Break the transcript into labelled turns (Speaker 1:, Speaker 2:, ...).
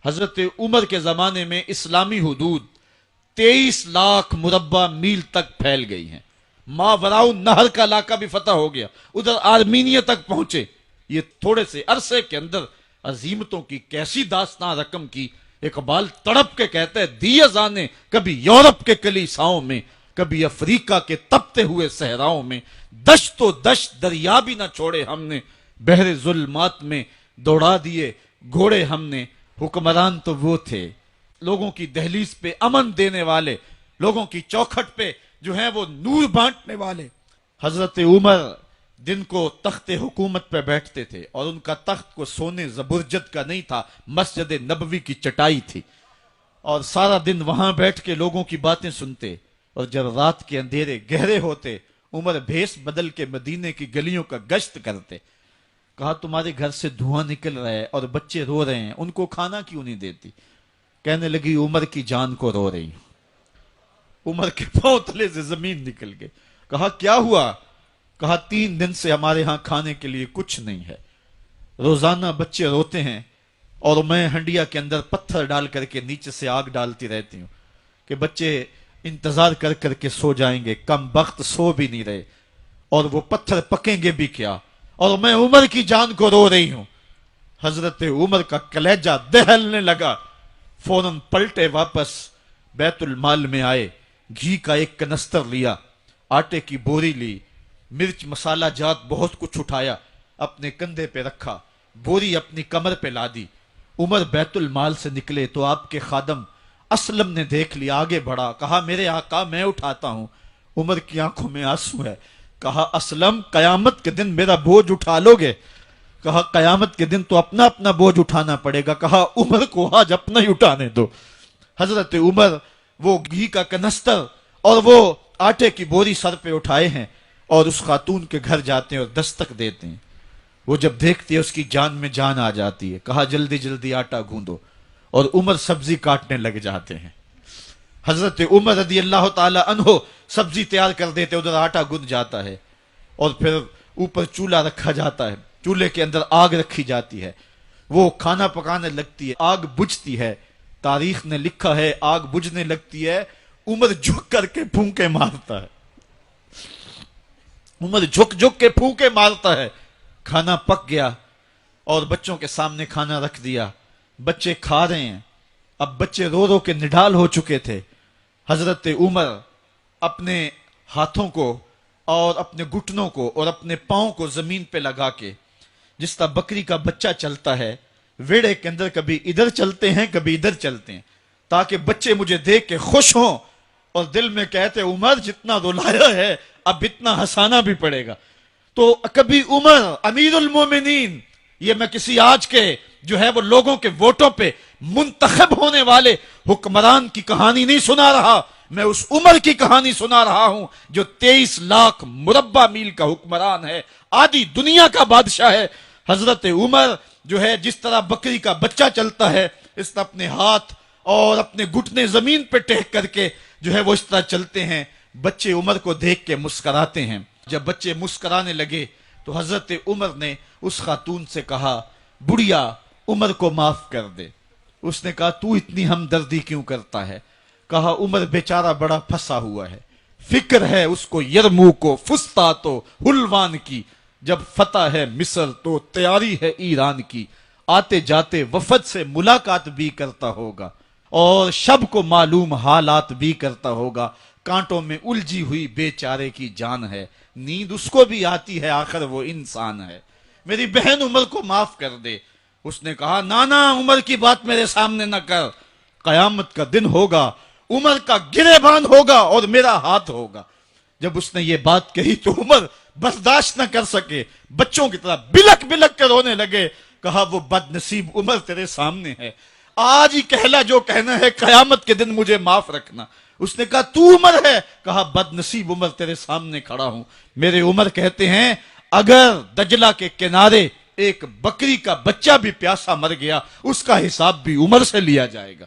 Speaker 1: حضرت عمر کے زمانے میں اسلامی حدود 23 لاکھ مربع میل تک پھیل گئی ہیں. ماوراء نہر کا علاقہ بھی فتح ہو گیا, ادھر آرمینیا تک پہنچے. یہ تھوڑے سے عرصے کے اندر عظیمتوں کی کیسی داستان رقم کی. اقبال تڑپ کے کہتا ہے, دی ازانے کبھی یورپ کے کلیساؤں میں, کبھی افریقہ کے تپتے ہوئے صحراؤں میں, دشت و دشت دریا بھی نہ چھوڑے ہم نے, بحر ظلمات میں دوڑا دیے گھوڑے ہم نے. حکمران تو وہ تھے لوگوں کی دہلیز پہ امن دینے والے, لوگوں کی چوکھٹ پہ جو ہیں وہ نور بانٹنے والے. حضرت عمر دن کو تخت حکومت پہ بیٹھتے تھے, اور ان کا تخت کو سونے زبرجد کا نہیں تھا, مسجد نبوی کی چٹائی تھی, اور سارا دن وہاں بیٹھ کے لوگوں کی باتیں سنتے. اور جب رات کے اندھیرے گہرے ہوتے, عمر بھیس بدل کے مدینے کی گلیوں کا گشت کرتے. کہا تمہارے گھر سے دھواں نکل رہا ہے اور بچے رو رہے ہیں, ان کو کھانا کیوں نہیں دیتی؟ کہنے لگی عمر کی جان کو رو رہی ہوں. عمر کے پاؤں تلے سے زمین نکل گئے. کہا کیا ہوا؟ کہا 3 دن سے ہمارے ہاں کھانے کے لیے کچھ نہیں ہے, روزانہ بچے روتے ہیں, اور میں ہنڈیا کے اندر پتھر ڈال کر کے نیچے سے آگ ڈالتی رہتی ہوں کہ بچے انتظار کر کر کے سو جائیں گے. کم بخت سو بھی نہیں رہے, اور وہ پتھر پکیں گے بھی کیا, اور میں عمر کی جان کو رو رہی ہوں. حضرت عمر کا کلیجہ دہلنے لگا. فوراً پلٹے واپس, بیت المال میں آئے, گھی کا ایک کنستر لیا, آٹے کی بوری لی, مرچ مسالہ جات بہت کچھ اٹھایا, اپنے کندھے پہ رکھا, بوری اپنی کمر پہ لا دی. عمر بیت المال سے نکلے تو آپ کے خادم اسلم نے دیکھ لیا, آگے بڑھا, کہا میرے آقا میں اٹھاتا ہوں. عمر کی آنکھوں میں آنسو ہے. کہا اسلم قیامت کے دن میرا بوجھ اٹھا لو گے؟ کہا قیامت کے دن تو اپنا اپنا بوجھ اٹھانا پڑے گا. کہا عمر کو آج اپنا ہی اٹھانے دو. حضرت عمر وہ گھی کا کنستر اور وہ آٹے کی بوری سر پہ اٹھائے ہیں, اور اس خاتون کے گھر جاتے ہیں اور دستک دیتے ہیں. وہ جب دیکھتی ہے اس کی جان میں جان آ جاتی ہے. کہا جلدی جلدی آٹا گوندو, اور عمر سبزی کاٹنے لگ جاتے ہیں. حضرت عمر رضی اللہ تعالی عنہ سبزی تیار کر دیتے, ادھر آٹا گند جاتا ہے, اور پھر اوپر چولہا رکھا جاتا ہے, چولہے کے اندر آگ رکھی جاتی ہے, وہ کھانا پکانے لگتی ہے, آگ بجھتی ہے. تاریخ نے لکھا ہے آگ بجھنے لگتی ہے, عمر جھک کر کے پھونکے مارتا ہے. عمر جھک جھک کے پھونکے مارتا ہے. کھانا پک گیا اور بچوں کے سامنے کھانا رکھ دیا, بچے کھا رہے ہیں. اب بچے رو رو کے نڈال ہو چکے تھے. حضرت عمر اپنے ہاتھوں کو اور اپنے گھٹنوں کو اور اپنے پاؤں کو زمین پہ لگا کے, جس طرح بکری کا بچہ چلتا ہے, ویڑے کے اندر کبھی ادھر چلتے ہیں کبھی ادھر چلتے ہیں, تاکہ بچے مجھے دیکھ کے خوش ہوں اور دل میں کہتے عمر جتنا رلایا ہے اب اتنا ہنسانا بھی پڑے گا. تو کبھی عمر امیر المومنین, یہ میں کسی آج کے جو ہے وہ لوگوں کے ووٹوں پہ منتخب ہونے والے حکمران کی کہانی نہیں سنا رہا, میں اس عمر کی کہانی سنا رہا ہوں جو 23 لاکھ مربع میل کا حکمران ہے, آدھی دنیا کا بادشاہ ہے. حضرت عمر جو ہے جس طرح بکری کا بچہ چلتا ہے, اس طرح اپنے ہاتھ اور اپنے گھٹنے زمین پہ ٹیک کر کے جو ہے وہ اس طرح چلتے ہیں. بچے عمر کو دیکھ کے مسکراتے ہیں. جب بچے مسکرانے لگے تو حضرت عمر نے اس خاتون سے کہا بڑھیا عمر کو معاف کر دے. اس نے کہا تو اتنی ہمدردی کیوں کرتا ہے؟ کہا عمر بیچارہ بڑا پھنسا ہوا ہے, فکر ہے اس کو یرموک و فسطاط و حلوان کی, جب فتح ہے مصر تو تیاری ہے ایران کی, آتے جاتے وفد سے ملاقات بھی کرتا ہوگا, اور شب کو معلوم حالات بھی کرتا ہوگا, کانٹوں میں الجھی ہوئی بیچارے کی جان ہے, نیند اس کو بھی آتی ہے آخر وہ انسان ہے, میری بہن عمر کو معاف کر دے. اس نے کہا نانا عمر کی بات میرے سامنے نہ کر, قیامت کا دن ہوگا, عمر کا گریبان ہوگا اور میرا ہاتھ ہوگا. جب اس نے یہ بات کہی تو عمر برداشت نہ کر سکے, بچوں کی طرح بلک بلک کے رونے لگے. کہا وہ بد نصیب عمر تیرے سامنے ہے, آج ہی کہلا جو کہنا ہے, قیامت کے دن مجھے معاف رکھنا. اس نے کہا تو عمر ہے؟ کہا بد نصیب عمر تیرے سامنے کھڑا ہوں. میرے عمر کہتے ہیں اگر دجلہ کے کنارے ایک بکری کا بچہ بھی پیاسا مر گیا, اس کا حساب بھی عمر سے لیا جائے گا.